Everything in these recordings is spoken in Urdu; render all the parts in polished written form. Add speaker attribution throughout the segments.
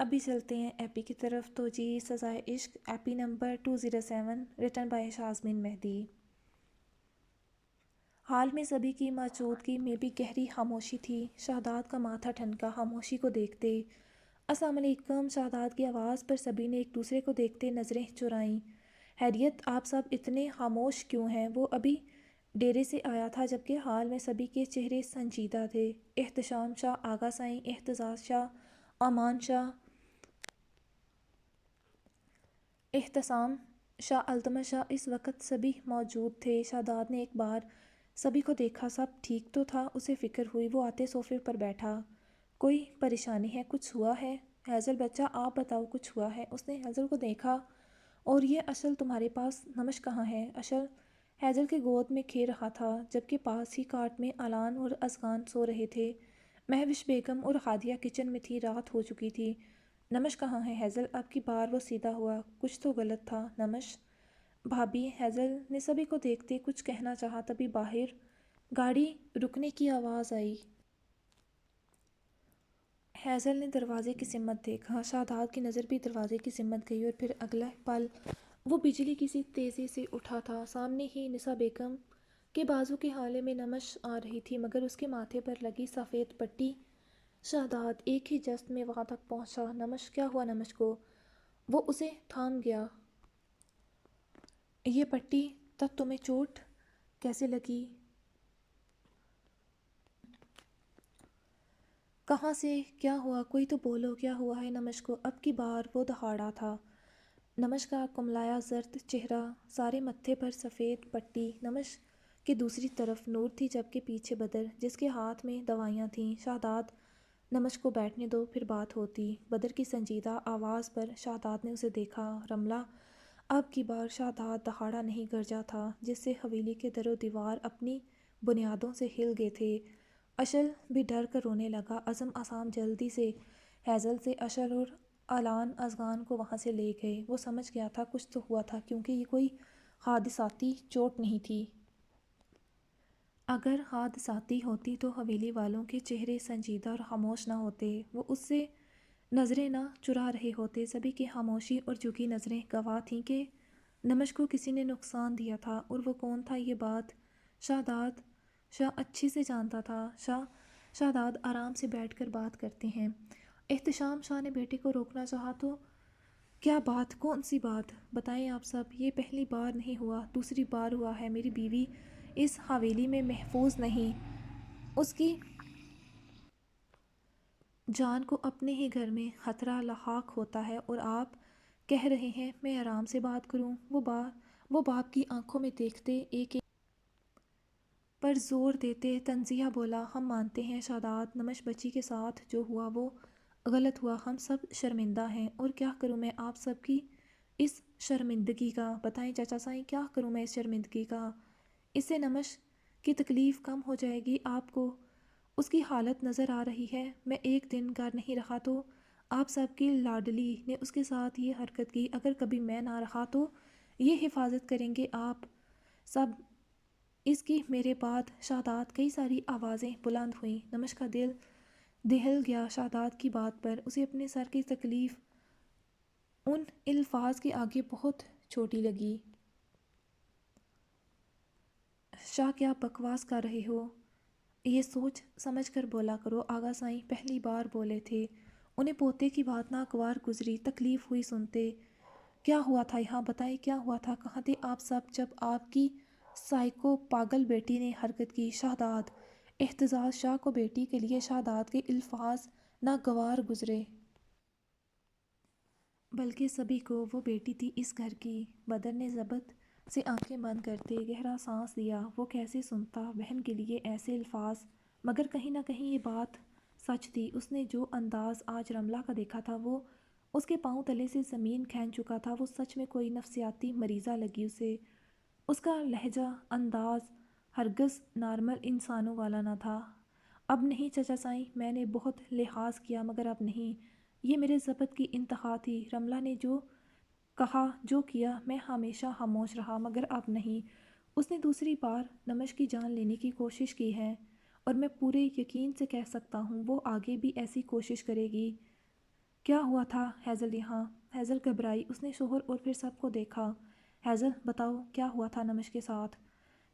Speaker 1: ابھی چلتے ہیں ایپی کی طرف۔ تو جی سزائے عشق ایپی نمبر 207 ریٹن بائی شازمین مہدی۔ حال میں سبھی کی موجودگی میں بھی گہری خاموشی تھی۔ شہداد کا ماتھا ٹھنکا خاموشی کو دیکھتے۔ السلام علیکم شہداد کی آواز پر سبھی نے ایک دوسرے کو دیکھتے نظریں چرائیں۔ خیریت آپ سب اتنے خاموش کیوں ہیں؟ وہ ابھی ڈیرے سے آیا تھا جبکہ حال میں سبھی کے چہرے سنجیدہ تھے۔ احتشام شاہ، آغا سائیں، اعتزاز شاہ، امان شاہ، احتسام شاہ، التمش شاہ، اس وقت سبھی موجود تھے۔ شہداد نے ایک بار سبھی کو دیکھا، سب ٹھیک تو تھا؟ اسے فکر ہوئی۔ وہ آتے صوفے پر بیٹھا۔ کوئی پریشانی ہے؟ کچھ ہوا ہے؟ ہیزل بچہ آپ بتاؤ کچھ ہوا ہے؟ اس نے ہیزل کو دیکھا۔ اور یہ اشل تمہارے پاس نمش کہاں ہے؟ اشل ہیزل کے گود میں کھیل رہا تھا جبکہ پاس ہی کاٹ میں الان اور ازغان سو رہے تھے۔ مہوش بیگم اور ہادیہ کچن میں تھی، رات ہو چکی تھی۔ نمش کہاں ہے ہیزل؟ اب کی بار وہ سیدھا ہوا۔ کچھ تو غلط تھا نمش بھابھی۔ ہیزل نے سبھی کو دیکھتے کچھ کہنا چاہا، تبھی باہر گاڑی رکنے کی آواز آئی۔ ہیزل نے دروازے کی سمت دیکھا۔ شہداد کی نظر بھی دروازے کی سمت گئی اور پھر اگلا پل وہ بجلی کی سی تیزی سے اٹھا تھا۔ سامنے ہی نسا بیگم کے بازو کے حالے میں نمش آ رہی تھی مگر اس کے ماتھے پر لگی سفید پٹی۔ شہداد ایک ہی جست میں وہاں تک پہنچا۔ نمش کیا ہوا نمش کو؟ وہ اسے تھام گیا۔ یہ پٹی تب تمہیں چوٹ کیسے لگی؟ کہاں سے؟ کیا ہوا؟ کوئی تو بولو کیا ہوا ہے نمش کو؟ اب کی بار وہ دہاڑا تھا۔ نمش کا کملایا زرد چہرہ، سارے متھے پر سفید پٹی۔ نمش کے دوسری طرف نور تھی جبکہ پیچھے بدر جس کے ہاتھ میں دوائیاں تھیں۔ شہداد نمش کو بیٹھنے دو پھر بات ہوتی۔ بدر کی سنجیدہ آواز پر شہداد نے اسے دیکھا۔ رملہ اب کی بار شہداد دہاڑا نہیں گرجا تھا جس سے حویلی کے در و دیوار اپنی بنیادوں سے ہل گئے تھے۔ اشل بھی ڈر کر رونے لگا۔ عزم عصام جلدی سے ہیزل سے اشل اور الان ازغان کو وہاں سے لے گئے۔ وہ سمجھ گیا تھا کچھ تو ہوا تھا کیونکہ یہ کوئی حادثاتی چوٹ نہیں تھی۔ اگر حادثاتی ہوتی تو حویلی والوں کے چہرے سنجیدہ اور خاموش نہ ہوتے، وہ اس سے نظریں نہ چرا رہے ہوتے۔ سبھی کی خاموشی اور جھکی نظریں گواہ تھیں کہ نمش کو کسی نے نقصان دیا تھا، اور وہ کون تھا یہ بات شہداد شاہ اچھے سے جانتا تھا۔ شہداد آرام سے بیٹھ کر بات کرتے ہیں۔ احتشام شاہ نے بیٹے کو روکنا چاہا تو کیا بات؟ کون سی بات؟ بتائیں آپ سب۔ یہ پہلی بار نہیں ہوا، دوسری بار ہوا ہے۔ میری بیوی اس حویلی میں محفوظ نہیں، اس کی جان کو اپنے ہی گھر میں خطرہ لاحق ہوتا ہے، اور آپ کہہ رہے ہیں میں آرام سے بات کروں؟ وہ باپ کی آنکھوں میں دیکھتے ایک ایک پر زور دیتے تنزیہ بولا، ہم مانتے ہیں شہداد، نمش بچی کے ساتھ جو ہوا وہ غلط ہوا، ہم سب شرمندہ ہیں، اور کیا کروں میں آپ سب کی اس شرمندگی کا؟ بتائیں چچا سائیں کیا کروں میں اس شرمندگی کا؟ اس سے نمش کی تکلیف کم ہو جائے گی؟ آپ کو اس کی حالت نظر آ رہی ہے۔ میں ایک دن گھر نہیں رہا تو آپ سب کی لاڈلی نے اس کے ساتھ یہ حرکت کی، اگر کبھی میں نہ رہا تو یہ حفاظت کریں گے آپ سب اس کی میرے بعد؟ شہداد کئی ساری آوازیں بلند ہوئیں۔ نمش کا دل دہل گیا شہداد کی بات پر۔ اسے اپنے سر کی تکلیف ان الفاظ کے آگے بہت چھوٹی لگی۔ شاہ کیا بکواس کر رہے ہو؟ یہ سوچ سمجھ کر بولا کرو۔ آغا سائیں پہلی بار بولے تھے، انہیں پوتے کی بات ناگوار گزری، تکلیف ہوئی سنتے۔ کیا ہوا تھا یہاں؟ بتائیں کیا ہوا تھا؟ کہاں تھے آپ سب جب آپ کی سائیکو پاگل بیٹی نے حرکت کی؟ شہداد اعتزاز شاہ کو بیٹی کے لیے شہداد کے الفاظ ناگوار گزرے، بلکہ سبھی کو وہ بیٹی تھی اس گھر کی۔ بدر نے ضبط سے آنکھیں بند کرتے گہرا سانس لیا۔ وہ کیسے سنتا بہن کے لیے ایسے الفاظ؟ مگر کہیں نہ کہیں یہ بات سچ تھی۔ اس نے جو انداز آج رملہ کا دیکھا تھا وہ اس کے پاؤں تلے سے زمین کھین چکا تھا۔ وہ سچ میں کوئی نفسیاتی مریضہ لگی اسے۔ اس کا لہجہ انداز ہرگز نارمل انسانوں والا نہ تھا۔ اب نہیں چچا سائیں، میں نے بہت لحاظ کیا مگر اب نہیں، یہ میرے ضبط کی انتہا تھی۔ رملہ نے جو کہا جو کیا میں ہمیشہ خاموش رہا مگر اب نہیں۔ اس نے دوسری بار نمش کی جان لینے کی کوشش کی ہے، اور میں پورے یقین سے کہہ سکتا ہوں وہ آگے بھی ایسی کوشش کرے گی۔ کیا ہوا تھا حیضل یہاں؟ حیضل گھبرائی، اس نے شوہر اور پھر سب کو دیکھا۔ حیضل بتاؤ کیا ہوا تھا نمش کے ساتھ؟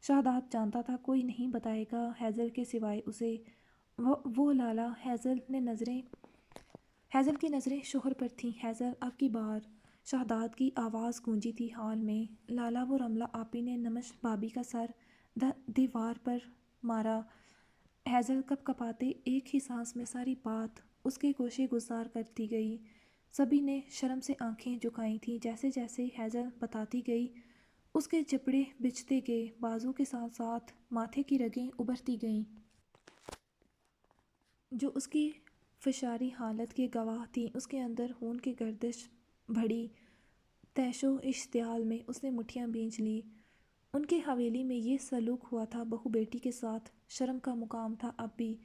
Speaker 1: شہداد جانتا تھا کوئی نہیں بتائے گا حیضل کے سوائے اسے۔ وہ لالا۔ حیضل کی نظریں شوہر پر تھیں۔ حیضل اب کی بار شہداد کی آواز گونجی تھی حال میں۔ لالا وہ رملہ آپی نے نمش بھابی کا سر دیوار پر مارا۔ حیضل کپ کپاتے ایک ہی سانس میں ساری بات اس کے گوشے گزار کرتی گئی۔ سبھی نے شرم سے آنکھیں جھکائی تھیں۔ جیسے جیسے حیضل بتاتی گئی اس کے جبڑے بچھتے گئے، بازو کے ساتھ ساتھ ماتھے کی رگیں ابھرتی گئیں جو اس کی فشاری حالت کے گواہ تھیں۔ اس کے اندر خون کی گردش بڑھی۔ تیش و اشتعال میں اس نے مٹھیاں بھینچ لی۔ ان کے حویلی میں یہ سلوک ہوا تھا بہو بیٹی کے ساتھ، شرم کا مقام تھا اب بھی۔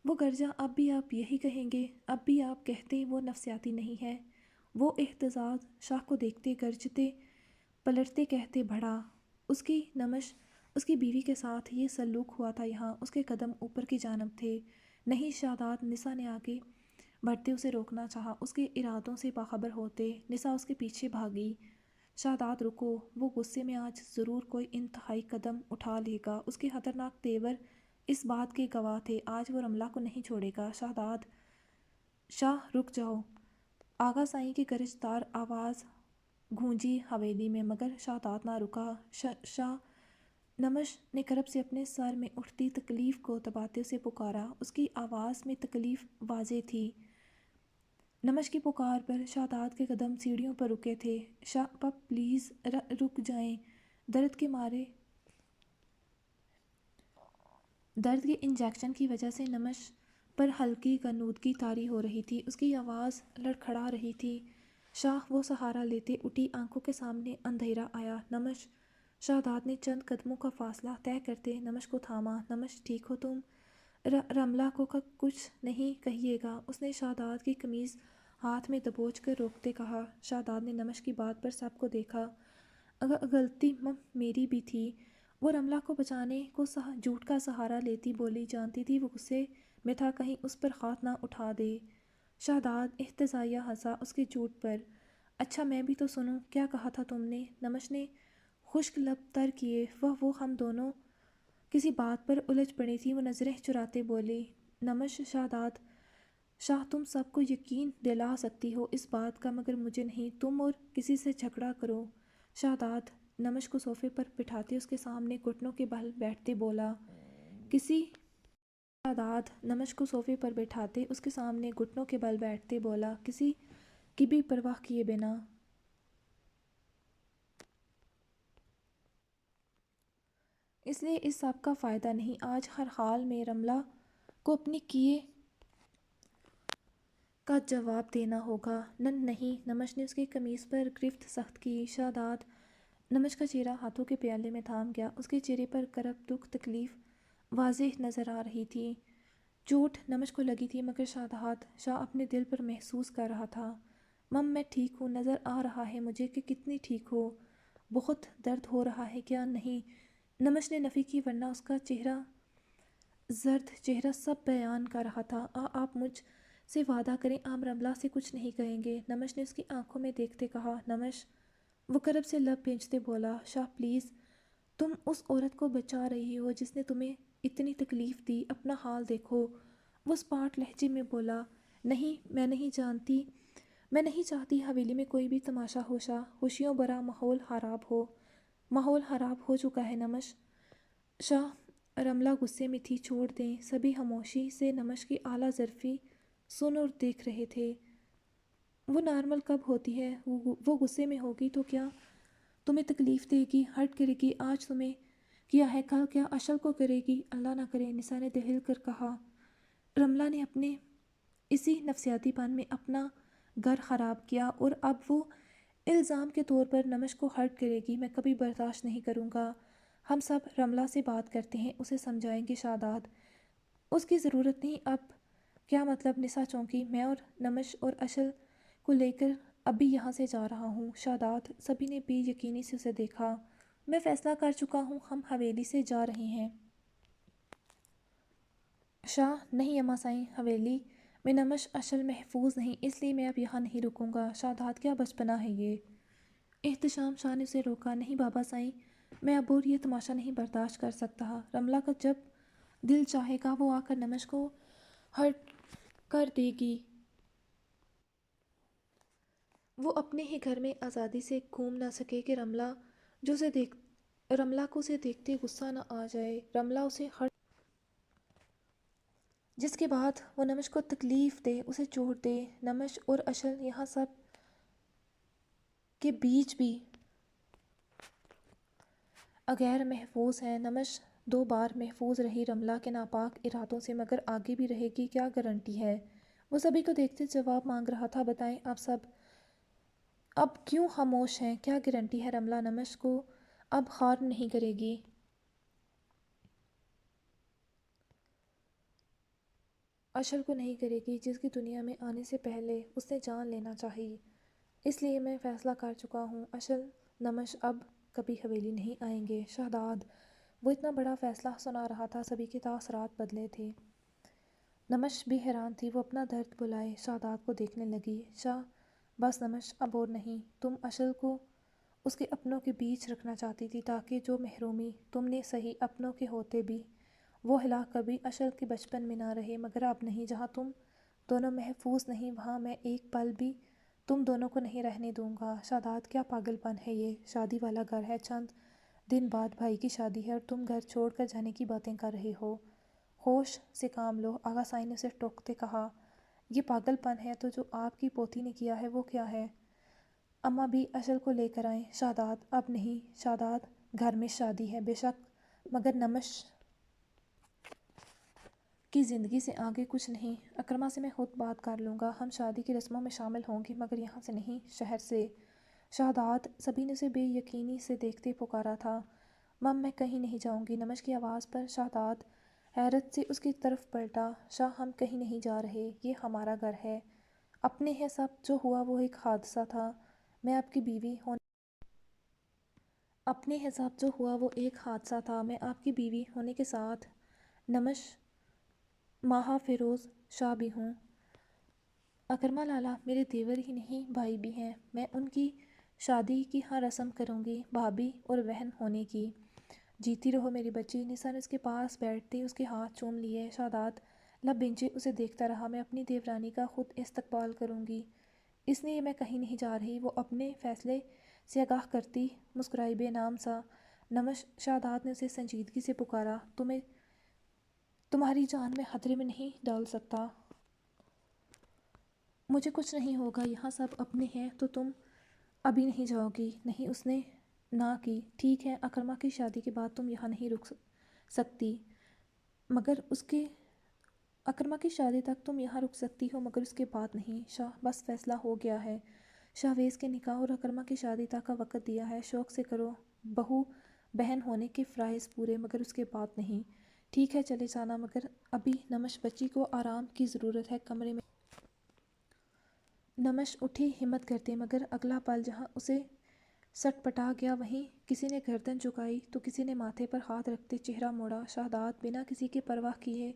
Speaker 1: وہ گرجا اب بھی آپ یہی کہیں گے؟ اب بھی آپ کہتے وہ نفسیاتی نہیں ہے؟ وہ احتجاج شاہ کو دیکھتے گرجتے پلٹتے کہتے بڑھا اس کی نمش اس کی بیوی کے ساتھ یہ سلوک ہوا تھا یہاں۔ اس کے قدم اوپر کی جانب تھے۔ نہیں شہداد، نسا نے آگے بڑھتے اسے روکنا چاہا، اس کے ارادوں سے باخبر ہوتے۔ نسا اس کے پیچھے بھاگی۔ شہداد رکو، وہ غصے میں آج ضرور کوئی انتہائی قدم اٹھا لے گا۔ اس کے خطرناک تیور اس بات کے گواہ تھے۔ آج وہ رملہ کو نہیں چھوڑے گا۔ شاہ رک جاؤ۔ آغا سائیں کی گرجدار آواز گونجی حویلی میں، مگر شہداد نہ رکا۔ شاہ نمش نے کرب سے اپنے سر میں اٹھتی تکلیف کو دباتے اسے پکارا۔ اس کی آواز میں تکلیف واضح تھی۔ نمش کی پکار پر شہداد کے قدم سیڑھیوں پر رکے تھے۔ شاہ پپ پلیز رک جائیں۔ درد کے انجیکشن کی وجہ سے نمش پر ہلکی غنودگی طاری ہو رہی تھی۔ اس کی آواز لڑکھڑا رہی تھی۔ شاہ وہ سہارا لیتے اٹھی۔ آنکھوں کے سامنے اندھیرا آیا۔ نمش۔ شہداد نے چند قدموں کا فاصلہ طے کرتے نمش کو تھاما۔ نمش ٹھیک ہو تم؟ رملہ کو کچھ نہیں کہیے گا، اس نے شہداد کی قمیض ہاتھ میں دبوچ کر روکتے کہا۔ شہداد نے نمش کی بات پر سب کو دیکھا۔ غلطی میری بھی تھی۔ وہ رملہ کو بچانے کو جھوٹ کا سہارا لیتی بولی، جانتی تھی وہ غصے میں تھا کہیں اس پر ہاتھ نہ اٹھا دے۔ شہداد احتجاجیہ ہنسا اس کے جھوٹ پر۔ اچھا میں بھی تو سنوں، کیا کہا تھا تم نے؟ نمش نے خشک لب تر کیے۔ وہ ہم دونوں کسی بات پر الجھ پڑی تھیں، وہ نظریں چراتے بولی۔ نمش۔ شہداد۔ شاہ تم سب کو یقین دلا سکتی ہو اس بات کا، مگر مجھے نہیں۔ تم اور کسی سے جھگڑا کرو۔ شہداد نمش کو صوفے پر بٹھاتے اس کے سامنے گھٹنوں کے بل بیٹھتے بولا۔ شہداد نمش کو صوفے پر بٹھاتے اس کے سامنے گھٹنوں کے بل بیٹھتے بولا، کسی کی بھی پرواہ کیے بنا۔ اس لیے اس سب کا فائدہ نہیں، آج ہر حال میں رملہ کو اپنے کیے کا جواب دینا ہوگا۔ نہیں۔ نمش نے اس کی قمیض پر گرفت سخت کی۔ شہداد۔ نمش کا چہرہ ہاتھوں کے پیالے میں تھام گیا۔ اس کے چہرے پر کرب، دکھ، تکلیف واضح نظر آ رہی تھی۔ چوٹ نمش کو لگی تھی، مگر شاہ اپنے دل پر محسوس کر رہا تھا۔ میں ٹھیک ہوں، نظر آ رہا ہے مجھے کہ کتنی ٹھیک ہو۔ بہت درد ہو رہا ہے کیا؟ نہیں، نمش نے نفی کی، ورنہ اس کا زرد چہرہ سب بیان کر رہا تھا۔ آپ مجھ سے وعدہ کریں آپ رملہ سے کچھ نہیں کہیں گے؟ نمش نے اس کی آنکھوں میں دیکھتے کہا۔ نمش۔ وہ کرب سے لب بھینچتے بولا، شاہ پلیز، تم اس عورت کو بچا رہی ہو جس نے تمہیں اتنی تکلیف دی، اپنا حال دیکھو۔ وہ اسپاٹ لہجے میں بولا، نہیں میں نہیں چاہتی حویلی میں کوئی بھی تماشا ہو شاہ، خوشیوں بھرا ماحول خراب ہو چکا ہے نمش۔ شاہ رملہ غصے میں تھی، چھوڑ دیں۔ سبھی خاموشی سے نمش کی اعلیٰ ظرفی سن اور دیکھ رہے تھے۔ وہ نارمل کب ہوتی ہے؟ وہ غصے میں ہوگی تو کیا تمہیں تکلیف دے گی، ہرٹ کرے گی؟ آج تمہیں کیا ہے، کل کیا اشل کو کرے گی؟ اللہ نہ کرے، نسا نے دہل کر کہا۔ رملہ نے اپنے اسی نفسیاتی پن میں اپنا گھر خراب کیا اور اب وہ الزام کے طور پر نمش کو ہرٹ کرے گی۔ میں کبھی برداشت نہیں کروں گا۔ ہم سب رملہ سے بات کرتے ہیں، اسے سمجھائیں گے۔ شہداد۔ اس کی ضرورت نہیں۔ اب کیا مطلب؟ نسا چونکی۔ میں اور نمش اور اشل کو لے کر ابھی یہاں سے جا رہا ہوں۔ شہداد۔ سبھی نے بے یقینی سے اسے دیکھا۔ میں فیصلہ کر چکا ہوں، ہم حویلی سے جا رہے ہیں۔ شاہ۔ نہیں اماں سائیں، حویلی میں نمش اشل محفوظ نہیں، اس لیے میں اب یہاں نہیں رکوں گا۔ شاداب کیا بچپنا ہے یہ۔ احتشام شاہ نے اسے روکا، نہیں بابا سائیں، میں اب اور یہ تماشا نہیں برداشت کر سکتا۔ رملہ کا جب دل چاہے گا وہ آ کر نمش کو ہرٹ کر دے گی۔ وہ اپنے ہی گھر میں آزادی سے گھوم نہ سکے کہ رملہ کو اسے دیکھتے غصہ نہ آ جائے۔ رملہ اسے ہرٹ جس کے بعد وہ نمش کو تکلیف دے، اسے چوٹ دے۔ نمش اور اشل یہاں سب کے بیچ بھی اغیر محفوظ ہیں۔ نمش 2 بار محفوظ رہی رملہ کے ناپاک ارادوں سے، مگر آگے بھی رہے گی کیا گارنٹی ہے؟ وہ سبھی کو دیکھتے جواب مانگ رہا تھا، بتائیں آپ سب اب کیوں خاموش ہیں؟ کیا گارنٹی ہے رملہ نمش کو اب خار نہیں کرے گی؟ اشل کو نہیں کرے گی، جس کی دنیا میں آنے سے پہلے اس نے جان لینا چاہی۔ اس لیے میں فیصلہ کر چکا ہوں، اشل نمش اب کبھی حویلی نہیں آئیں گے۔ شہزاد وہ اتنا بڑا فیصلہ سنا رہا تھا، سبھی کے تاثرات بدلے تھے۔ نمش بھی حیران تھی، وہ اپنا درد بھلائے شہزاد کو دیکھنے لگی۔ شاہ بس نمش اب اور نہیں، تم اشل کو اس کے اپنوں کے بیچ رکھنا چاہتی تھی تاکہ جو محرومی تم نے سہی اپنوں کے ہوتے بھی، وہ ہلاک کبھی اشل کے بچپن میں نہ رہے۔ مگر اب نہیں، جہاں تم دونوں محفوظ نہیں وہاں میں ایک پل بھی تم دونوں کو نہیں رہنے دوں گا۔ شہزاد کیا پاگل پن ہے یہ؟ شادی والا گھر ہے، چند دن بعد بھائی کی شادی ہے اور تم گھر چھوڑ کر جانے کی باتیں کر رہے ہو؟ ہوش سے کام لو، آغا سائیں نے اسے ٹوکتے کہا۔ یہ پاگل پن ہے تو جو آپ کی پوتی نے کیا ہے وہ کیا ہے؟ اماں بھی اشل کو لے کر آئیں۔ شہزاد اب نہیں، شہزاد گھر میں شادی ہے بے شک، مگر نمش کی زندگی سے آگے کچھ نہیں۔ اکرما سے میں خود بات کر لوں گا، ہم شادی کی رسموں میں شامل ہوں گے، مگر یہاں سے نہیں، شہر سے۔ شہزاد سبھی نے اسے بے یقینی سے دیکھتے پکارا تھا۔ مم میں کہیں نہیں جاؤں گی۔ نمش کی آواز پر شہزاد حیرت سے اس کی طرف پلٹا۔ شاہ ہم کہیں نہیں جا رہے، یہ ہمارا گھر ہے، اپنے ہیں سب، جو ہوا وہ ایک حادثہ تھا، میں آپ کی بیوی ہونے اپنے ہیں سب، جو ہوا وہ ایک حادثہ تھا، میں آپ کی بیوی ہونے کے ساتھ نمش ماہا فیروز شاہ بھی ہوں۔ اکرما لالا میرے دیور ہی نہیں بھائی بھی ہیں، میں ان کی شادی کی ہر رسم کروں گی، بھابھی اور بہن ہونے کی۔ جیتی رہو میری بچی۔ نثار نے اس کے پاس بیٹھتے اس کے ہاتھ چوم لیے۔ شہزاد لب بھنجے اسے دیکھتا رہا۔ میں اپنی دیورانی کا خود استقبال کروں گی، اس لیے میں کہیں نہیں جا رہی، وہ اپنے فیصلے سے آگاہ کرتی مسکرائی بے نام سا۔ نمش شہزاد نے اسے سنجیدگی سے پکارا، تمہیں تمہاری جان میں خطرے میں نہیں ڈال سکتا۔ مجھے کچھ نہیں ہوگا، یہاں سب اپنے ہیں، تو تم ابھی نہیں جاؤ گی؟ نہیں، اس نے نہ کی۔ ٹھیک ہے، اکرما کی شادی کے بعد تم یہاں نہیں رک سکتی، مگر اکرما کی شادی تک تم یہاں رک سکتی ہو، مگر اس کے بعد نہیں۔ شاہ بس فیصلہ ہو گیا ہے، شاہویز کے نکاح اور اکرما کی شادی تک کا وقت دیا ہے، شوق سے کرو، بہو بہن ہونے کے فرائض پورے، مگر اس کے بعد نہیں۔ ٹھیک ہے چلے جانا، مگر ابھی نمش بچی کو آرام کی ضرورت ہے، کمرے میں۔ نمش اٹھی ہمت کرتے، مگر اگلا پل جہاں اسے سٹ پٹا گیا، وہیں کسی نے گردن جھکائی تو کسی نے ماتھے پر ہاتھ رکھتے چہرہ موڑا۔ شہزاد بنا کسی کی پرواہ کیے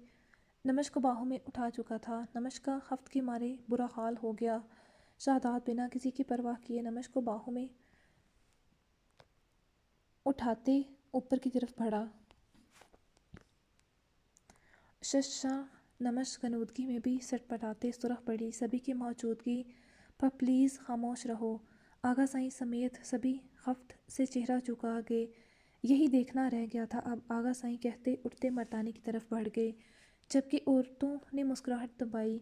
Speaker 1: نمش کو باہوں میں اٹھا چکا تھا۔ نمش کا خفت کے مارے برا حال ہو گیا۔ شہزاد بنا کسی کی پرواہ کیے نمش کو باہوں میں اٹھاتے اوپر کی طرف بڑھا۔ شاہ نمش غنودگی میں بھی سٹ پٹاتے سرخ پڑی، سبھی کی موجودگی پر پلیز خاموش رہو۔ آغا سائیں سمیت سبھی خفت سے چہرہ جھکا گئے، یہی دیکھنا رہ گیا تھا اب۔ آغا سائیں کہتے اٹھتے مردانے کی طرف بڑھ گئے، جبکہ عورتوں نے مسکراہٹ دبائی۔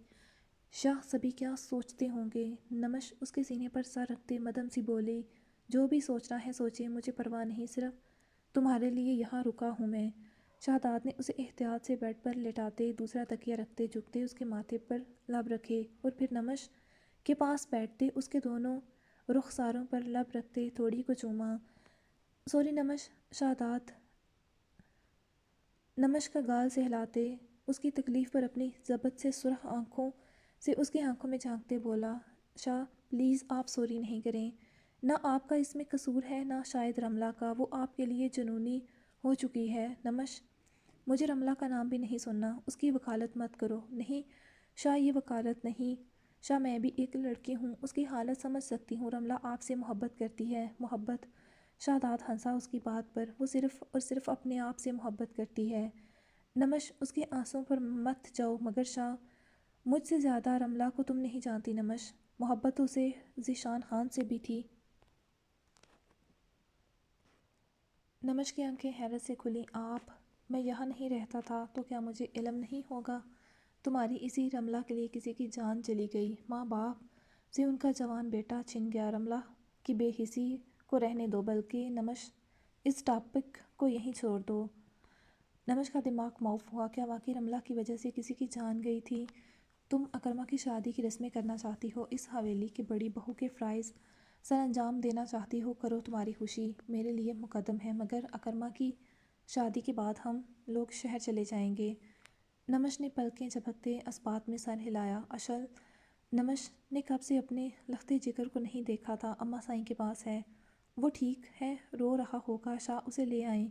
Speaker 1: شاہ سبھی کیا سوچتے ہوں گے؟ نمش اس کے سینے پر سر رکھتے مدھم سی بولی، جو بھی سوچنا ہے سوچیں، مجھے پرواہ نہیں، صرف تمہارے لیے یہاں رکا ہوں میں۔ شہزاد نے اسے احتیاط سے بیڈ پر لٹاتے، دوسرا تکیہ رکھتے جھکتے اس کے ماتھے پر لب رکھے اور پھر نمش کے پاس بیٹھتے اس کے دونوں رخساروں پر لب رکھتے تھوڑی کو چوما۔ سوری نمش۔ شہزاد نمش کا گال سہلاتے اس کی تکلیف پر اپنی ضبط سے سرخ آنکھوں سے اس کی آنکھوں میں جھانکتے بولا، شاہ پلیز آپ سوری نہیں کریں، نہ آپ کا اس میں قصور ہے نہ شاید رملہ کا، وہ آپ کے لیے جنونی ہو چکی ہے۔ نمش مجھے رملہ کا نام بھی نہیں سننا، اس کی وکالت مت کرو۔ نہیں شاہ یہ وکالت نہیں، شاہ میں بھی ایک لڑکی ہوں، اس کی حالت سمجھ سکتی ہوں، رملہ آپ سے محبت کرتی ہے۔ محبت؟ شاداب ہنسا اس کی بات پر، وہ صرف اور صرف اپنے آپ سے محبت کرتی ہے۔ نمش اس کے آنسوں پر مت جاؤ، مگر شاہ مجھ سے زیادہ رملہ کو تم نہیں جانتی نمش، محبت تو اسے ذیشان خان سے بھی تھی۔ نمش کی آنکھیں حیرت سے کھلیں۔ آپ، میں یہاں نہیں رہتا تھا تو کیا مجھے علم نہیں ہوگا؟ تمہاری اسی رملہ کے لیے کسی کی جان چلی گئی، ماں باپ سے ان کا جوان بیٹا چھن گیا، رملہ کی بے حسی کو رہنے دو، بلکہ نمش اس ٹاپک کو یہیں چھوڑ دو۔ نمش کا دماغ معاف ہوا، کیا واقعی رملہ کی وجہ سے کسی کی جان گئی تھی؟ تم اکرما کی شادی کی رسمیں کرنا چاہتی ہو، اس حویلی کی بڑی بہو کے فرائض سر انجام دینا چاہتی ہو، کرو، تمہاری خوشی میرے لیے مقدم ہے، مگر اکرما کی شادی کے بعد ہم لوگ شہر چلے جائیں گے۔ نمش نے پلکیں جھپکتے اس بات میں سر ہلایا۔ اشل نمش نے کب سے اپنے لختے جگر کو نہیں دیکھا تھا، اماں سائیں کے پاس ہے، وہ ٹھیک ہے، رو رہا ہوگا، شاہ اسے لے آئیں۔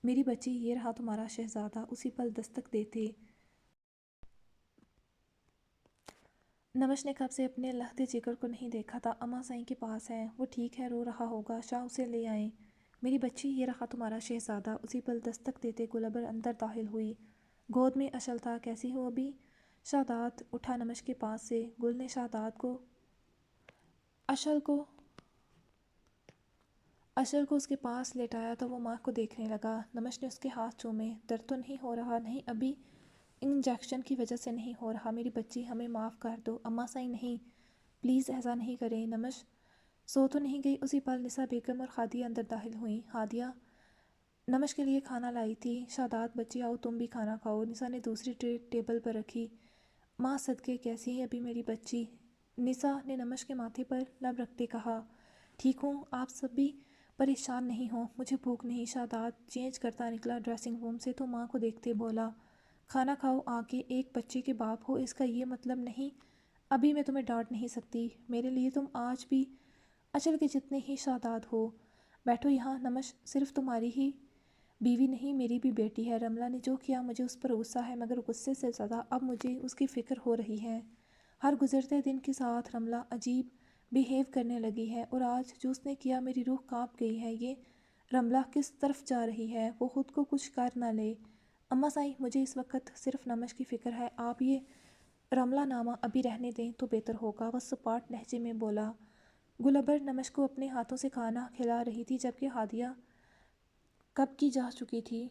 Speaker 1: میری بچی، یہ رہا تمہارا شہزادہ، اسی پل دستک دیتے نمش نے کب سے اپنے لہتے جگر کو نہیں دیکھا تھا، اماں سائیں کے پاس ہے، وہ ٹھیک ہے، رو رہا ہوگا، شاہ اسے لے آئیں۔ میری بچی، یہ رہا تمہارا شہزادہ، اسی پل دستک دیتے گلبر اندر داخل ہوئی۔ گود میں اشل تھا۔ کیسی ہو ابھی؟ شاداب اٹھا نمش کے پاس سے۔ گل نے شاداب کو اشل کو اس کے پاس لیٹایا تو وہ ماں کو دیکھنے لگا۔ نمش نے اس کے ہاتھ چومے۔ درد تو نہیں ہو رہا؟ نہیں، ابھی انجیکشن کی وجہ سے نہیں ہو رہا۔ میری بچی، ہمیں معاف کر دو۔ اماں سائیں نہیں، پلیز ایسا نہیں کریں۔ نمش سو تو نہیں گئی؟ اسی پل نسا بیگم اور ہادیہ اندر داخل ہوئیں۔ ہادیہ نمش کے لیے کھانا لائی تھی۔ شاداب بچی، آؤ تم بھی کھانا کھاؤ۔ نسا نے دوسری ٹرے ٹیبل پر رکھی۔ ماں صدقے، کیسی ہے ابھی میری بچی؟ نسا نے نمش کے ماتھے پر لب رکھتے کہا۔ ٹھیک ہوں، آپ سب بھی پریشان نہیں ہوں، مجھے بھوک نہیں۔ شاداب چینج کرتا نکلا ڈریسنگ روم سے تو ماں کو دیکھتے بولا، کھانا کھاؤ آ کے، ایک بچے کے باپ ہو، اس کا یہ مطلب نہیں۔ ابھی میں تمہیں ڈانٹ نہیں سکتی، میرے لیے تم آج بھی اچل کے جتنے ہی شاداب ہو۔ بیٹھو یہاں۔ نمش صرف تمہاری ہی بیوی نہیں، میری بھی بیٹی ہے۔ رملہ نے جو کیا مجھے اس پر غصہ ہے، مگر غصے سے زیادہ اب مجھے اس کی فکر ہو رہی ہے۔ ہر گزرتے دن کے ساتھ رملہ عجیب بیہیو کرنے لگی ہے، اور آج جو اس نے کیا میری روح کانپ گئی ہے۔ یہ رملہ کس طرف جا رہی ہے؟ وہ خود کو کچھ کر نہ لے۔ اماں سائیں، مجھے اس وقت صرف نمش کی فکر ہے، آپ یہ رملہ نامہ ابھی رہنے دیں تو بہتر ہوگا، وہ سپاٹ لہجے میں بولا۔ گلبر نمش کو اپنے ہاتھوں سے کھانا کھلا رہی تھی، جبکہ ہادیہ کب کی جا چکی تھی۔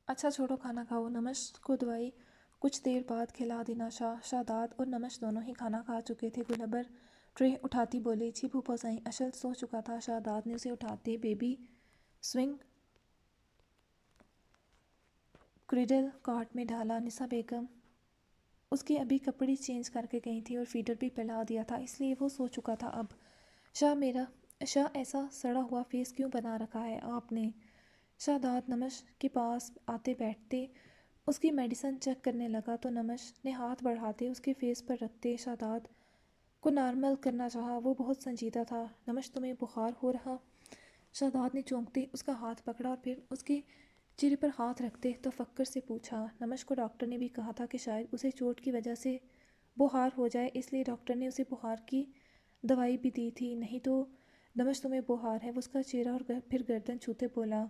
Speaker 1: اچھا چھوڑو، کھانا کھاؤ، نمش کو دوائی کچھ دیر بعد کھلا دینا۔ شاداب اور نمش دونوں ہی کھانا کھا چکے تھے۔ گلبر ٹرے اٹھاتی بولی، جی پھوپھو سائیں، اشل سو چکا تھا۔ شاداب نے اسے اٹھاتے بیبی سوئنگ کریڈل کارٹ میں ڈالا۔ نسا بیگم اس کے ابھی کپڑے چینج کر کے گئی تھی اور فیڈر بھی پلا دیا تھا، اس لیے وہ سو چکا تھا اب۔ شاہ ایسا سڑا ہوا فیس کیوں بنا رکھا ہے آپ نے؟ شاداب نمش کے پاس آتے بیٹھتے اس کی میڈیسن چیک کرنے لگا تو نمش نے ہاتھ بڑھاتے اس کے فیس پر رکھتے شاداب کو نارمل کرنا چاہا۔ وہ بہت سنجیدہ تھا۔ نمش، تمہیں بخار ہو رہا؟ شاداب نے چونکتے اس کا ہاتھ پکڑا اور پھر اس کے چہرے پر ہاتھ رکھتے تفکر سے پوچھا۔ نمش کو ڈاکٹر نے بھی کہا تھا کہ شاید اسے چوٹ کی وجہ سے بخار ہو جائے، اس لیے ڈاکٹر نے اسے بخار کی دوائی بھی دی تھی۔ نہیں تو نمش، تمہیں بخار ہے؟ وہ اس کا چہرہ اور پھر گردن چھوتے بولا،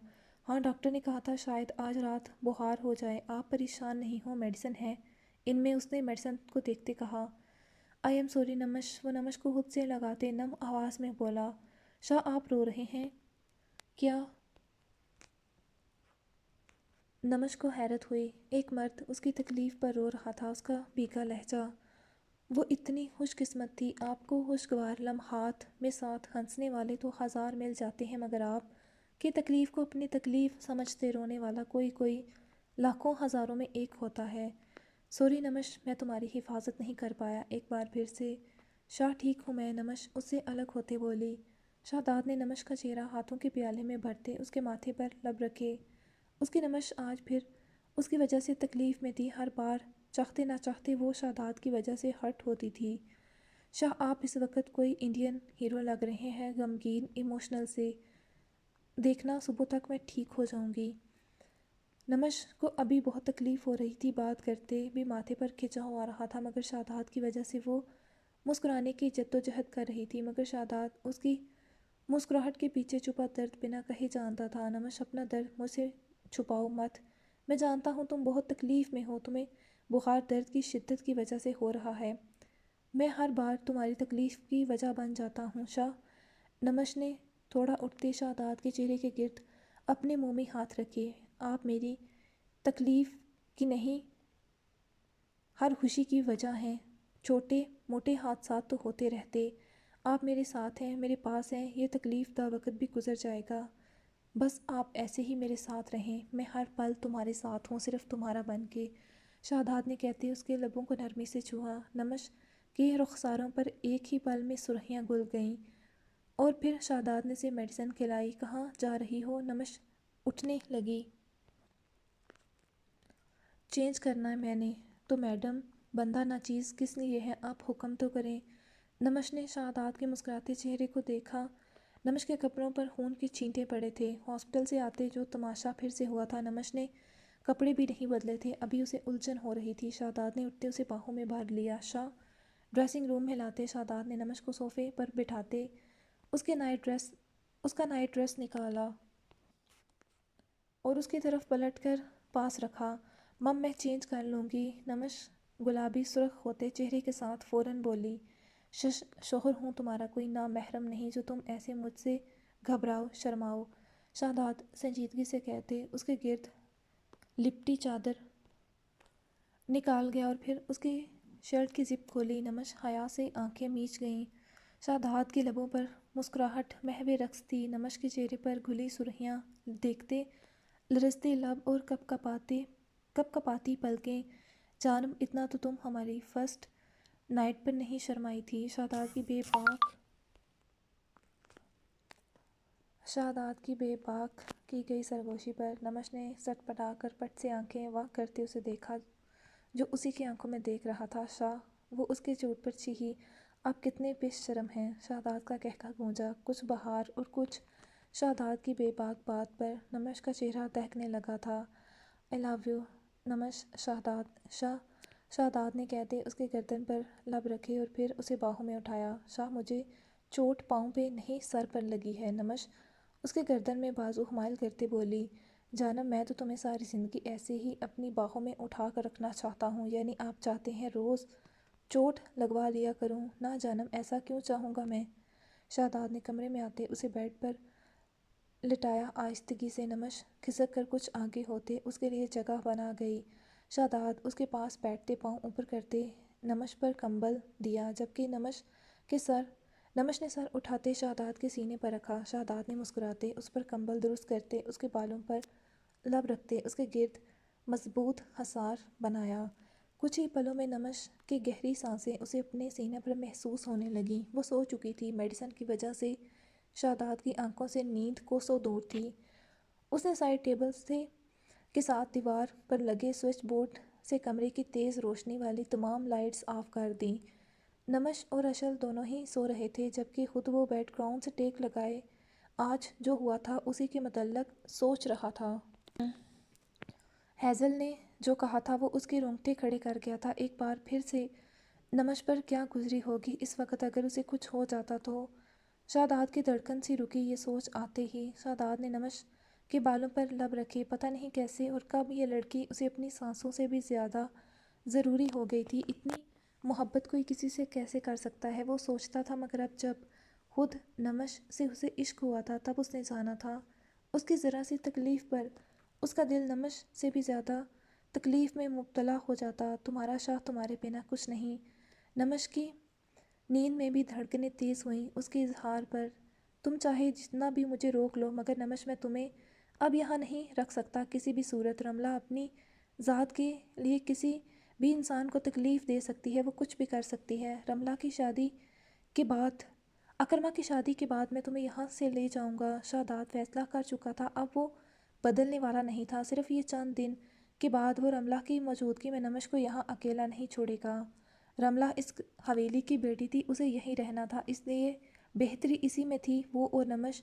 Speaker 1: ہاں ڈاکٹر نے کہا تھا شاید آج رات بخار ہو جائے، آپ پریشان نہیں ہو، میڈیسن ہے ان میں، اس نے میڈیسن کو دیکھتے کہا۔ آئی ایم سوری نمش، وہ نمش کو خود سے لگاتے نم آواز میں بولا۔ شاہ، آپ رو رہے ہیں کیا؟ نمش کو حیرت ہوئی، ایک مرد اس کی تکلیف پر رو رہا تھا، اس کا بھیگا لہجہ۔ وہ اتنی خوش قسمت تھی، آپ کو خوشگوار لمحات میں ساتھ ہنسنے والے تو ہزار مل جاتے ہیں، مگر آپ کی تکلیف کو اپنی تکلیف سمجھتے رونے والا کوئی لاکھوں ہزاروں میں ایک ہوتا ہے۔ سوری نمش، میں تمہاری حفاظت نہیں کر پایا، ایک بار پھر سے۔ شاہ، ٹھیک ہوں میں، نمش اس سے الگ ہوتے بولی۔ شاداب نے نمش کا چہرہ ہاتھوں کے پیالے میں بھرتے اس کے ماتھے پر لب رکھے۔ اس کی نمش آج پھر اس کی وجہ سے تکلیف میں تھی، ہر بار چاہتے نہ چاہتے وہ شاداب کی وجہ سے ہرٹ ہوتی تھی۔ شاہ، آپ اس وقت کوئی انڈین ہیرو لگ رہے ہیں، غمگین، ایموشنل سے۔ دیکھنا صبح تک میں ٹھیک ہو جاؤں گی۔ نمش کو ابھی بہت تکلیف ہو رہی تھی، بات کرتے بھی ماتھے پر کھینچا ہوا رہا تھا، مگر شاداب کی وجہ سے وہ مسکرانے کی جدوجہد کر رہی تھی، مگر شاداب اس کی مسکراہٹ کے پیچھے چھپا درد بنا کہے جانتا تھا۔ نمش اپنا درد مجھ سے چھپاؤ مت، میں جانتا ہوں تم بہت تکلیف میں ہو، تمہیں بخار درد کی شدت کی وجہ سے ہو رہا ہے، میں ہر بار تمہاری تکلیف کی وجہ بن جاتا ہوں شاہ۔ نمش نے تھوڑا اٹھتے شاداب کے چہرے کے گرد اپنے منہ میں ہاتھ رکھے۔ آپ میری تکلیف کی نہیں، ہر خوشی کی وجہ ہیں، چھوٹے موٹے حادثات تو ہوتے رہتے، آپ میرے ساتھ ہیں، میرے پاس ہیں، یہ تکلیف دا وقت بھی گزر جائے گا، بس آپ ایسے ہی میرے ساتھ رہیں، میں ہر پل تمہارے ساتھ ہوں، صرف تمہارا بن کے، شاداب نے کہتے اس کے لبوں کو نرمی سے چھوا۔ نمش کے رخساروں پر ایک ہی پل میں سرخیاں گل گئیں، اور پھر شاداب نے اسے میڈیسن کھلائی۔ کہاں جا رہی ہو؟ نمش اٹھنے لگی۔ چینج کرنا ہے میں نے تو میڈم، بندہ ناچیز کس لیے ہے، آپ حکم تو کریں۔ نمش نے شاداب کے مسکراتے چہرے کو دیکھا، نمش کے کپڑوں پر خون کے چھینٹے پڑے تھے، ہاسپٹل سے آتے جو تماشا پھر سے ہوا تھا، نمش نے کپڑے بھی نہیں بدلے تھے، ابھی اسے الجھن ہو رہی تھی۔ شاداب نے اٹھتے اسے باہوں میں بھر لیا۔ شاہ ڈریسنگ روم میں لاتے شاداب نے نمش کو صوفے پر بٹھاتے اس کا نائٹ ڈریس نکالا اور اس کی طرف پلٹ کر پاس رکھا۔ مم میں چینج کر لوں گی، نمش گلابی سرخ ہوتے چہرے کے ساتھ فوراً بولی۔ شوہر ہوں تمہارا، کوئی نامحرم نہیں جو تم ایسے مجھ سے گھبراؤ شرماؤ، شاداب سنجیدگی سے کہتے اس کے گرد لپٹی چادر نکال گیا اور پھر اس کی شرٹ کی زپ کھولی۔ نمش حیا سے آنکھیں میچ گئیں، شاداب کے لبوں پر مسکراہٹ محو رقص تھی، نمش کے چہرے پر گھلی سرخیاں دیکھتے لرزتے لب اور کپ کپاتی پلکیں، جانم اتنا تو تم ہماری فرسٹ نائٹ پر نہیں شرمائی تھی۔ شاداب کی بے باک کی گئی سرگوشی پر نمش نے سٹ پٹا کر پٹ سے آنکھیں واہ کرتے اسے دیکھا جو اسی کی آنکھوں میں دیکھ رہا تھا۔ شاہ وہ اس کے چوٹ پر چیخی، آپ کتنے پیش شرم ہیں۔ شاداب کا قہقہ گونجا، کچھ بہار اور کچھ شاداب کی بے باک بات پر نمش کا چہرہ دہکنے لگا تھا۔ آئی لو یو نمش، شاداب نے کہتے اس کے گردن پر لب رکھے اور پھر اسے باہوں میں اٹھایا۔ شاہ مجھے چوٹ پاؤں پہ نہیں سر پر لگی ہے، نمش اس کے گردن میں بازو حمائل کرتے بولی، جانم میں تو تمہیں ساری زندگی ایسے ہی اپنی باہوں میں اٹھا کر رکھنا چاہتا ہوں، یعنی آپ چاہتے ہیں روز چوٹ لگوا لیا کروں؟ نہ جانم، ایسا کیوں چاہوں گا میں؟ شاداب نے کمرے میں آتے اسے بیڈ پر لٹایا آہستگی سے، نمش کھسک کر کچھ آگے ہوتے اس کے لیے جگہ بنا گئی۔ شاداب اس کے پاس بیٹھتے پاؤں اوپر کرتے نمش پر کمبل دیا، جبکہ نمش نے سر اٹھاتے شاداب کے سینے پر رکھا۔ شاداب نے مسکراتے اس پر کمبل درست کرتے اس کے بالوں پر لب رکھتے اس کے گرد مضبوط حصار بنایا۔ کچھ ہی پلوں میں نمش کی گہری سانسیں اسے اپنے سینے پر محسوس ہونے لگیں، وہ سو چکی تھی، میڈیسن کی وجہ سے شاداب کی آنکھوں سے نیند کوسوں دور تھی۔ اس نے سائڈ ٹیبل کے ساتھ دیوار پر لگے سوئچ بورڈ سے کمرے کی تیز روشنی والی تمام لائٹس آف کر دیں۔ نمش اور اشل دونوں ہی سو رہے تھے، جبکہ خود وہ بیک گراؤنڈ سے ٹیک لگائے آج جو ہوا تھا اسی کے متعلق سوچ رہا تھا۔ ہیزل نے جو کہا تھا وہ اس کے رونگٹے کھڑے کر گیا تھا۔ ایک بار پھر سے نمش پر کیا گزری ہوگی اس وقت اگر اسے کچھ ہو جاتا تو؟ شاداب کی دھڑکن سی رکی یہ سوچ آتے ہی۔ شاداب نے نمش کے بالوں پر لب رکھے، پتہ نہیں کیسے اور کب یہ لڑکی اسے اپنی سانسوں سے بھی زیادہ ضروری ہو گئی تھی، اتنی محبت کوئی کسی سے کیسے کر سکتا ہے وہ سوچتا تھا، مگر اب جب خود نمش سے اسے عشق ہوا تھا تب اس نے جانا تھا اس کی ذرا سی تکلیف پر اس کا دل نمش سے بھی زیادہ تکلیف میں مبتلا ہو جاتا۔ تمہارا شاہ تمہارے بنا کچھ نہیں۔ نمش کی نیند میں بھی دھڑکنیں تیز ہوئیں اس کے اظہار پر، تم چاہے جتنا بھی مجھے روک لو مگر نمش میں تمہیں اب یہاں نہیں رکھ سکتا کسی بھی صورت۔ رملہ اپنی ذات کے لیے کسی بھی انسان کو تکلیف دے سکتی ہے، وہ کچھ بھی کر سکتی ہے۔ اکرما کی شادی کے بعد میں تمہیں یہاں سے لے جاؤں گا۔ شاداب فیصلہ کر چکا تھا، اب وہ بدلنے والا نہیں تھا، صرف یہ چند دن کے بعد وہ رملہ کی موجودگی میں نمش کو یہاں اکیلا نہیں چھوڑے گا۔ رملہ اس حویلی کی بیٹی تھی، اسے یہیں رہنا تھا، اس لیے بہتری اسی میں تھی وہ اور نمش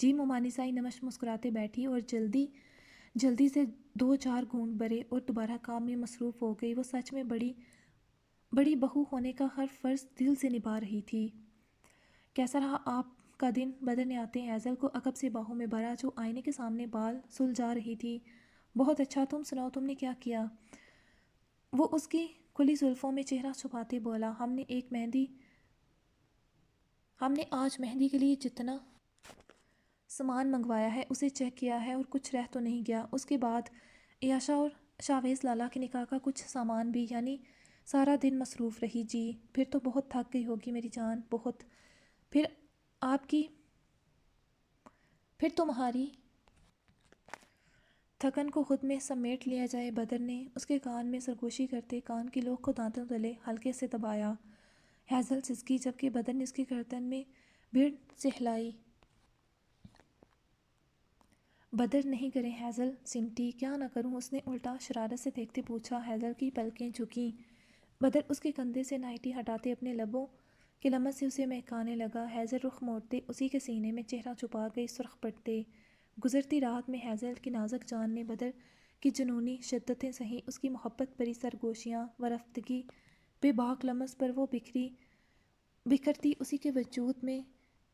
Speaker 1: جی ممانسائی نمش مسکراتے بیٹھی اور جلدی سے 2-4 گھونٹ بھرے اور دوبارہ کام میں مصروف ہو گئی۔ وہ سچ میں بڑی بہو ہونے کا ہر فرض دل سے نبھا رہی تھی۔ کیسا رہا آپ کا دن؟ بدر نے آتے ہیزل کو عقب سے باہوں میں بھرا، جو آئینے کے سامنے بال سلجھا رہی تھی۔ بہت اچھا، تم سناؤ، تم نے کیا کیا؟ وہ اس کی کھلی زلفوں میں چہرہ چھپاتے بولا، ہم نے آج مہندی کے لیے جتنا سامان منگوایا ہے اسے چیک کیا ہے اور کچھ رہ تو نہیں گیا۔ اس کے بعد عیاشہ اور شاویز لالا کے نکاح کا کچھ سامان بھی، یعنی سارا دن مصروف رہی۔ جی پھر تو بہت تھک گئی ہوگی میری جان، بہت۔ پھر تمہاری تھکن کو خود میں سمیٹ لیا جائے۔ بدر نے اس کے کان میں سرگوشی کرتے کان کی لوک کو دانتوں تلے ہلکے سے دبایا۔ ہیزل سسکی جبکہ بدر نے اس کی گردن میں بھیڑ سے ہلائی۔ بدر نہیں کریں ہیزل، سمٹی۔ کیا نہ کروں؟ اس نے الٹا شرارت سے دیکھتے پوچھا۔ ہیزل کی پلکیں جھکیں۔ بدر اس کے کندھے سے نائٹی ہٹاتے اپنے لبوں کے لمس سے اسے مہکانے لگا۔ ہیزل رخ موڑتے اسی کے سینے میں چہرہ چھپا گئی سرخ پٹے۔ گزرتی رات میں ہیزل کی نازک جان نے بدر کی جنونی شدتیں سہیں، اس کی محبت بھری سرگوشیاں و رفتگی بے باک لمس پر وہ بکھرتی اسی کے وجود میں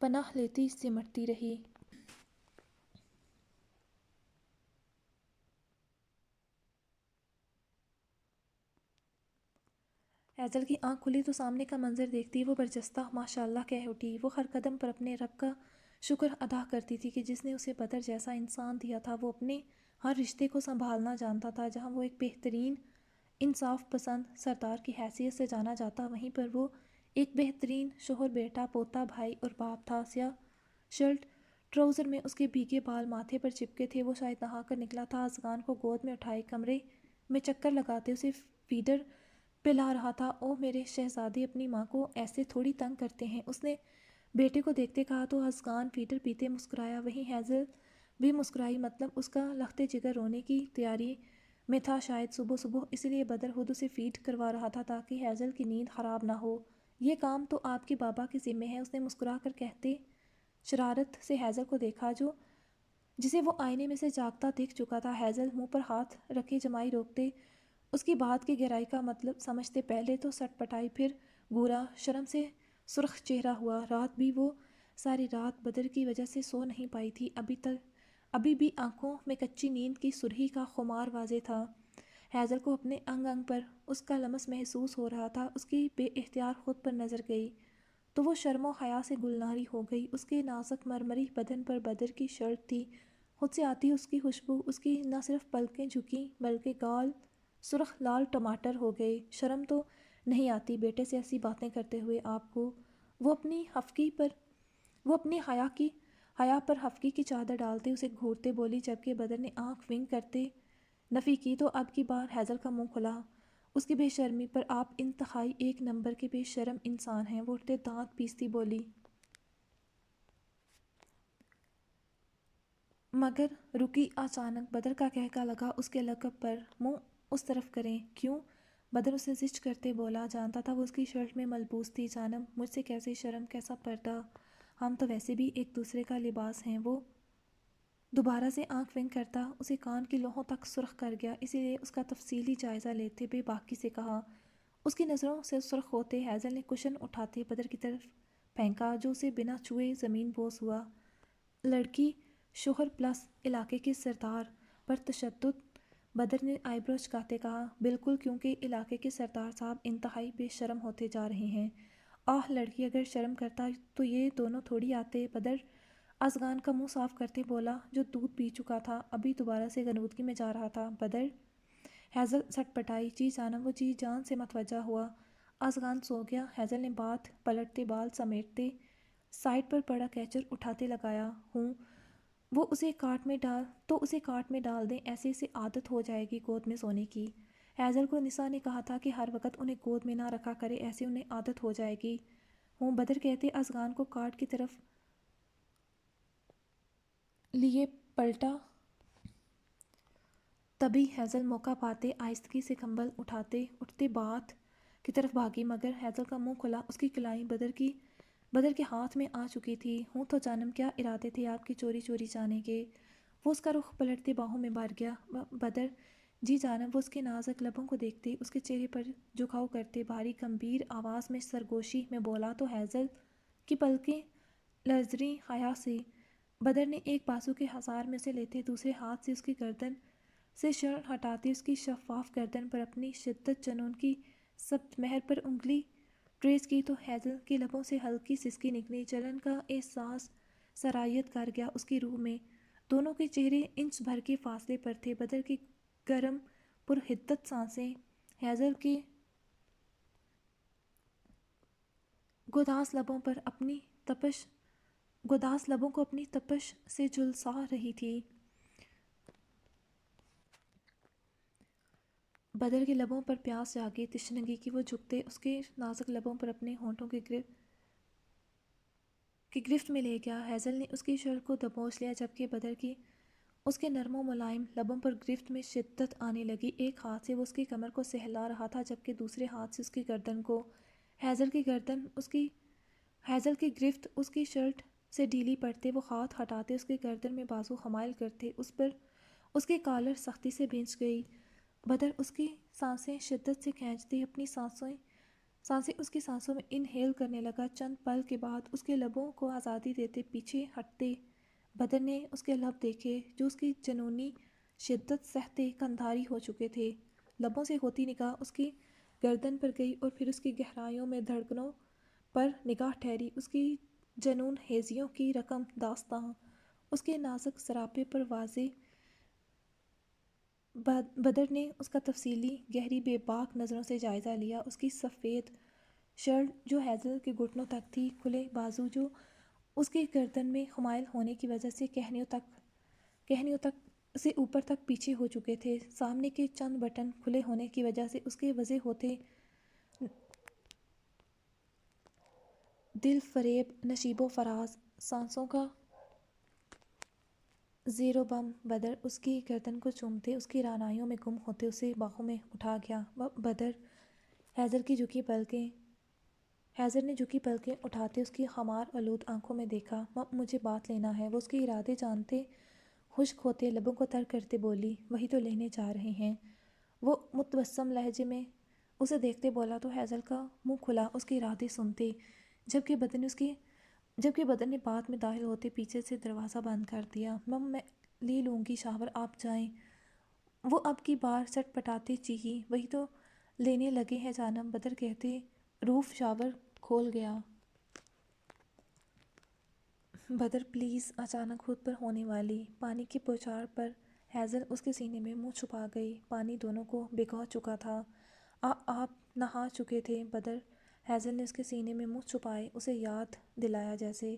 Speaker 1: پناہ لیتی سمٹتی رہی۔ ہیزل کی آنکھ کھلی تو سامنے کا منظر دیکھتی وہ برجستہ ماشاء اللہ کہہ اٹھی۔ وہ ہر قدم پر اپنے رب کا شکر ادا کرتی تھی کہ جس نے اسے بدر جیسا انسان دیا تھا۔ وہ اپنے ہر رشتے کو سنبھالنا جانتا تھا۔ جہاں وہ ایک بہترین انصاف پسند سردار کی حیثیت سے جانا جاتا، وہیں پر وہ ایک بہترین شوہر، بیٹا، پوتا، بھائی اور باپ تھا۔ سیاہ شرٹ ٹراؤزر میں اس کے بھیگے بال ماتھے پر چپکے تھے۔ وہ شاید نہا کر نکلا تھا۔ ازغان کو گود میں اٹھائے کمرے میں چکر لگاتے اسے فیڈر پلا رہا تھا۔ اوہ میرے شہزادے اپنی ماں کو ایسے تھوڑی تنگ کرتے ہیں، اس نے بیٹے کو دیکھتے کہا تو ازغان فیڈر پیتے مسکرایا۔ وہیں ہیزل بھی مسکرائی، مطلب اس کا لخت جگر رونے کی تیاری میں تھا شاید صبح اسی لیے بدر خود اسے فیڈ کروا رہا تھا تاکہ ہیزل کی نیند خراب نہ ہو۔ یہ کام تو آپ کے بابا کے ذمے ہے، اس نے مسکرا کر کہتے شرارت سے ہیزل کو دیکھا جسے وہ آئینے میں سے جاگتا دیکھ چکا تھا۔ ہیزل منہ پر ہاتھ رکھے جمائی روکتے اس کی بات کی گہرائی کا مطلب سمجھتے، پہلے تو سٹ پٹائی، پھر گورا شرم سے سرخ چہرہ ہوا۔ رات بھی وہ ساری رات بدر کی وجہ سے سو نہیں پائی تھی۔ ابھی بھی آنکھوں میں کچی نیند کی سرخی کا خمار واضح تھا۔ ہیزل کو اپنے انگ پر اس کا لمس محسوس ہو رہا تھا۔ اس کی بے اختیار خود پر نظر گئی تو وہ شرم و حیا سے گلناری ہو گئی۔ اس کے نازک مرمری بدن پر بدر کی شرٹ تھی، خود سے آتی اس کی خوشبو۔ اس کی نہ صرف پلکیں جھکیں بلکہ گال سرخ لال ٹماٹر ہو گئے۔ شرم تو نہیں آتی بیٹے سے ایسی باتیں کرتے ہوئے آپ کو؟ وہ اپنی حیا پر ہفکی کی چادر ڈالتے اسے گھورتے بولی، جبکہ بدر نے آنکھ ونک کرتے نفی کی تو اب کی بار ہیزل کا منہ کھلا اس کی بے شرمی پر۔ آپ انتہائی ایک نمبر کے بے شرم انسان ہیں، وہ اٹھتے دانت پیستی بولی۔ مگر رکی اچانک بدر کا قہقہ لگا اس کے لقب پر۔ منہ اس طرف کریں۔ کیوں؟ بدر اسے زچ کرتے بولا۔ جانتا تھا وہ اس کی شرٹ میں ملبوس تھی۔ جانم مجھ سے کیسی شرم، کیسا پردہ، ہم تو ویسے بھی ایک دوسرے کا لباس ہیں۔ وہ دوبارہ سے آنکھ ونک کرتا اسے کان کی لوہوں تک سرخ کر گیا، اسی لیے اس کا تفصیلی جائزہ لیتے بے باکی سے کہا۔ اس کی نظروں سے سرخ ہوتے ہیزل نے کشن اٹھاتے بدر کی طرف پھینکا، جو اسے بنا چھوئے زمین بوس ہوا۔ لڑکی شوہر پلس علاقے کے سردار پر تشدد؟ بدر نے آئی برو چکاتے کہا۔ بالکل، کیونکہ علاقے کے سردار صاحب انتہائی بے شرم ہوتے جا رہے ہیں۔ آہ لڑکی اگر شرم کرتا تو یہ دونوں تھوڑی آتے۔ بدر ازغان کا منہ صاف کرتے بولا، جو دودھ پی چکا تھا ابھی دوبارہ سے غنودگی میں جا رہا تھا۔ بدر؟ ہیزل سٹ پٹائی۔ جی جانم۔ وہ جی جان سے متوجہ ہوا۔ ازغان سو گیا؟ ہیزل نے بات پلٹتے بال سمیٹتے سائڈ پر پڑا کیچر اٹھاتے لگایا۔ ہوں۔ وہ اسے کاٹ میں ڈال دیں، ایسے اسے عادت ہو جائے گی گود میں سونے کی۔ ہیزل کو نسا نے کہا تھا کہ ہر وقت انہیں گود میں نہ رکھا کرے، ایسے انہیں عادت ہو جائے گی۔ ہوں۔ بدر کہتے ازغان کو کاٹ کی طرف لیے پلٹا۔ تبھی ہیزل موقع پاتے آہستگی سے کمبل اٹھاتے اٹھتے بات کی طرف بھاگی، مگر ہیزل کا منہ کھلا، اس کی کلائی بدر کی بدر کے ہاتھ میں آ چکی تھی۔ ہوں تو جانم کیا ارادے تھے آپ کے چوری چوری جانے کے۔ وہ اس کا رخ پلٹتے باہوں میں بھر گیا۔ بدر جی جانم، وہ اس کے نازک لبوں کو دیکھتے، اس کے چہرے پر جھکاؤ کرتے بھاری گمبھیر آواز میں سرگوشی میں بولا تو ہیزل کی پلکیں لرز ریں حیا سے۔ بدر نے ایک بازو کے ہزار میں سے لیتے دوسرے ہاتھ سے اس کی گردن سے شرٹ ہٹاتے اس کی شفاف گردن پر اپنی شدت جنون کی سبت مہر پر انگلی ٹریس کی تو ہیزل کے لبوں سے ہلکی سسکی نکلی۔ جلن کا احساس سرایت کر گیا اس کی روح میں۔ دونوں کے چہرے انچ بھر کے فاصلے پر تھے۔ بدر کی گرم پرحدت سانسیں ہیزل کے گوداس لبوں کو اپنی تپش سے جھلسا رہی تھی۔ بدر کے لبوں پر پیاس جاگی تشنگی کی، وہ جھکتے اس کے نازک لبوں پر اپنے ہونٹوں کی گرفت میں لے گیا۔ ہیزل نے اس کی شرٹ کو دبوچ لیا جبکہ بدر کی اس کے نرم و ملائم لبوں پر گرفت میں شدت آنے لگی۔ ایک ہاتھ سے وہ اس کی کمر کو سہلا رہا تھا جبکہ دوسرے ہاتھ سے اس کی گردن کو۔ ہیزل کی گرفت اس کی شرٹ سے ڈھیلی پڑتے وہ ہاتھ ہٹاتے اس کی گردن میں بازو حمائل کرتے اس پر اس کی کالر سختی سے بھینچ گئی۔ بدر اس کی سانسیں شدت سے کھینچتے اپنی سانسیں اس کی سانسوں میں انہیل کرنے لگا۔ چند پل کے بعد اس کے لبوں کو آزادی دیتے پیچھے ہٹتے بدر نے اس کے لب دیکھے جو اس کی جنونی شدت سہتے کندھاری ہو چکے تھے۔ لبوں سے ہوتی نگاہ اس کی گردن پر گئی اور پھر اس کی گہرائیوں میں دھڑکنوں پر نگاہ ٹھہری۔ اس کی جنون ہیزیوں کی رقم داستاں اس کے نازک سراپے پر واضح۔ بدر نے اس کا تفصیلی گہری بے باک نظروں سے جائزہ لیا۔ اس کی سفید شرٹ جو ہیزل کے گھٹنوں تک تھی، کھلے بازو جو اس کی گردن میں حمائل ہونے کی وجہ سے کہنیوں تک سے اوپر تک پیچھے ہو چکے تھے، سامنے کے چند بٹن کھلے ہونے کی وجہ سے اس کے وضع ہوتے دل فریب نشیب و فراز سانسوں کا زیر و بم۔ بدر اس کی گردن کو چومتے اس کی رعنائیوں میں گم ہوتے اسے باہوں میں اٹھا گیا۔ بدر ہیزل نے جھکی پلکیں اٹھاتے اس کی خمار آلود آنکھوں میں دیکھا۔ مجھے بات لینا ہے، وہ اس کے ارادے جانتے خشک ہوتے لبوں کو تر کرتے بولی۔ وہی تو لینے جا رہے ہیں، وہ متبسم لہجے میں اسے دیکھتے بولا تو ہیزل کا منہ کھلا اس کے ارادے سنتے جبکہ بدر نے بات میں داخل ہوتے پیچھے سے دروازہ بند کر دیا۔ میں لے لوں گی شاور، آپ جائیں، وہ اب کی بار سٹ پٹاتے چیخی۔ وہی تو لینے لگے ہیں جانم، بدر کہتے روف شاور کھول گیا۔ بدر پلیز۔ اچانک خود پر ہونے والی پانی کی بوچھار پر ہیزل اس کے سینے میں منہ چھپا گئی۔ پانی دونوں کو بھگو چکا تھا۔ آپ نہا چکے تھے بدر؟ ہیزل نے اس کے سینے میں منہ چھپائے اسے یاد دلایا جیسے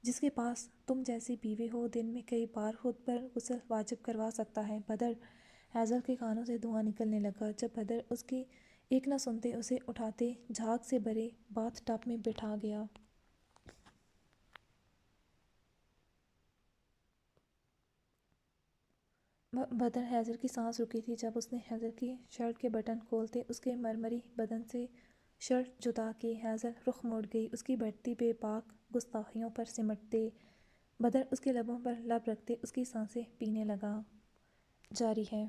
Speaker 1: جس کے پاس تم جیسی بیوی ہو دن میں کئی بار خود پر غسل واجب کروا سکتا ہے۔ بدر، ہیزل کے کانوں سے دھواں نکلنے لگا جب بدر اس کی ایک نہ سنتے اسے اٹھاتے جھاگ سے بھرے باتھ ٹب میں بٹھا گیا۔ بدر ہیزل کی سانس رکی تھی جب اس نے ہیزل کی شرٹ کے بٹن کھولتے اس کے مرمری بدن سے شرٹ جدا کی۔ ہیزل رخ موڑ گئی اس کی بڑھتی بے باک گستاخیوں پر سمٹتے۔ بدر اس کے لبوں پر لب رکھتے اس کی سانسیں پینے لگا۔ جاری ہے۔